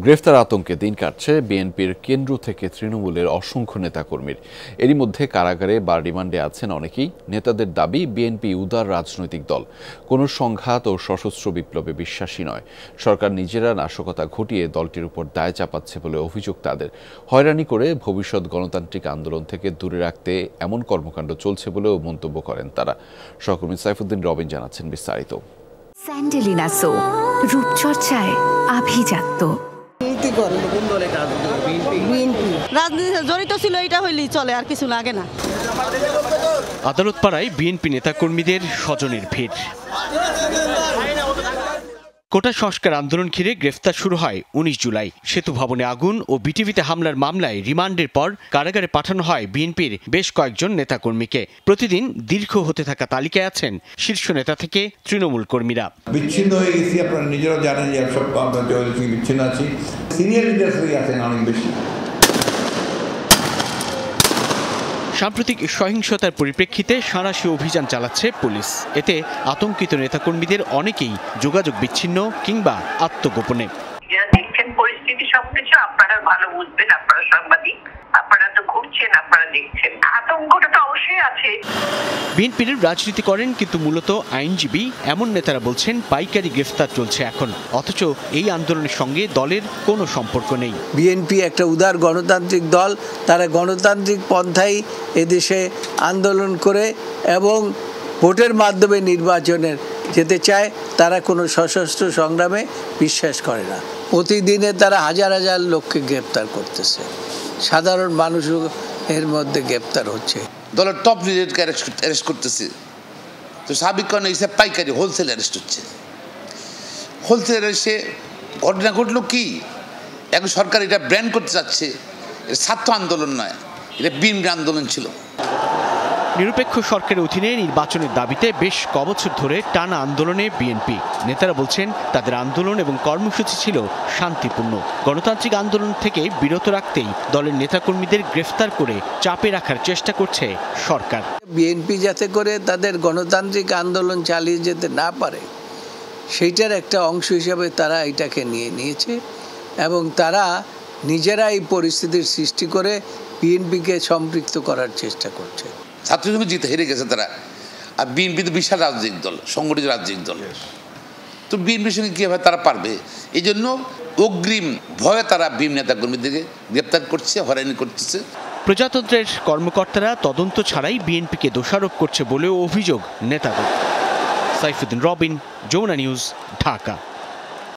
গ্রেফতার আতঙ্কে দিন কাটছে বিএনপির কেন্দ্র থেকে তৃণমূলের অসংখ্য নেতাকর্মীর। এরই মধ্যে কারাগারে বা রিমান্ডে আছেন অনেকেই। নেতাদের দাবি, বিএনপি উদার রাজনৈতিক দল, কোনো সংঘাত ও সশস্ত্র বিপ্লবে বিশ্বাসী নয়। সরকার নিজেরা নাশকতা ঘটিয়ে দলটির উপর দায় চাপাচ্ছে বলে অভিযোগ তাদের। হয়রানি করে ভবিষ্যৎ গণতান্ত্রিক আন্দোলন থেকে দূরে রাখতে এমন কর্মকাণ্ড চলছে বলেও মন্তব্য করেন তারা। সহকর্মী সাইফুদ্দিন রবিন জানাচ্ছেন বিস্তারিত। স্যান্ডেলিনা সো, রূপচর্চায় আভিজাত্য। রাজনীতিতে জড়িত ছিল, এটা হইলেই চলে, আর কিছু লাগে না। আদালত পাড়ায় বিএনপি নেতাকর্মীদের স্বজনের ভিড়। কোটা সংস্কার আন্দোলন ঘিরে গ্রেফতার শুরু হয় 19 জুলাই। সেতু ভবনে আগুন ও বিটিভিতে হামলার মামলায় রিমান্ডের পর কারাগারে পাঠানো হয় বিএনপির বেশ কয়েকজন নেতাকর্মীকে। প্রতিদিন দীর্ঘ হতে থাকা তালিকায় আছেন শীর্ষ নেতা থেকে তৃণমূল কর্মীরা। বিচ্ছিন্ন হয়ে গেছি, আপনারা নিজেরাও জানেন যে সব আমরা বিচ্ছিন্ন আছি। সিনিয়র লিডার্সই আছেন অনেক বেশি। সাম্প্রতিক সহিংসতার পরিপ্রেক্ষিতে সাঁড়াশি অভিযান চালাচ্ছে পুলিশ। এতে আতঙ্কিত নেতাকর্মীদের অনেকেই যোগাযোগ বিচ্ছিন্ন কিংবা আত্মগোপনে। দেখছেন পরিস্থিতি, সবকিছু আপনারা ভালো বুঝবেন, আপনারা সাংবাদিক, আপনারা তো ঘুরছেন, আপনারা দেখছেন, আতঙ্কটা তো অবশ্যই আছে। বিএনপির রাজনীতি করেন কিন্তু মূলত আইনজীবী এমন নেতারা বলছেন পাইকারি গ্রেফতার চলছে এখন, অথচ এই আন্দোলনের সঙ্গে দলের কোনো সম্পর্ক নেই। বিএনপি একটা উদার গণতান্ত্রিক দল, তারা গণতান্ত্রিক পন্থায় এদেশে আন্দোলন করে এবং ভোটের মাধ্যমে নির্বাচনের যেতে চায়। তারা কোনো সশস্ত্র সংগ্রামে বিশ্বাস করে না। প্রতিদিনে তারা হাজার হাজার লোককে গ্রেপ্তার করতেছে, সাধারণ মানুষও এর মধ্যে গ্রেপ্তার হচ্ছে। দলের টপ লিডারকে অ্যারেস্ট করতেছে, তো সাবেক কারণে হিসাব পাইকারি হোলসেল অ্যারেস্ট হচ্ছে। হোলসেল অ্যারেস্টে ঘটনা ঘটলো কি, এখন সরকার এটা ব্র্যান্ড করতে চাচ্ছে। এটা ছাত্র আন্দোলন নয়, এটা বিএনপি আন্দোলন ছিল। নিরপেক্ষ সরকারের অধীনে নির্বাচনের দাবিতে বেশ কবছর ধরে টানা আন্দোলনে বিএনপি নেতারা বলছেন তাদের আন্দোলন এবং কর্মসূচি ছিল শান্তিপূর্ণ। গণতান্ত্রিক আন্দোলন থেকে বিরত রাখতেই দলের নেতাকর্মীদের গ্রেফতার করে চাপে রাখার চেষ্টা করছে সরকার। বিএনপি যাতে করে তাদের গণতান্ত্রিক আন্দোলন চালিয়ে যেতে না পারে, সেইটার একটা অংশ হিসাবে তারা এটাকে নিয়েছে এবং তারা নিজেরা এই পরিস্থিতির সৃষ্টি করে বিএনপিকে সম্পৃক্ত করার চেষ্টা করছে। ছাত্রসংঘ জিতে হেরে গেছে তারা, আর বিএনপি তো বিশাল রাজনৈতিক দল, সংগঠিত রাজনৈতিক দল, তো বিএনপির সঙ্গে কীভাবে তারা পারবে? এই জন্য অগ্রিম ভয়ে তারা বিএনপি নেতাকর্মীদেরকে গ্রেপ্তার করছে, হয়রানি করতেছে। প্রজাতন্ত্রের কর্মকর্তারা তদন্ত ছাড়াই বিএনপিকে দোষারোপ করছে বলেও অভিযোগ নেতাদের। সাইফুদ্দিন রবিন, যমুনা নিউজ, ঢাকা।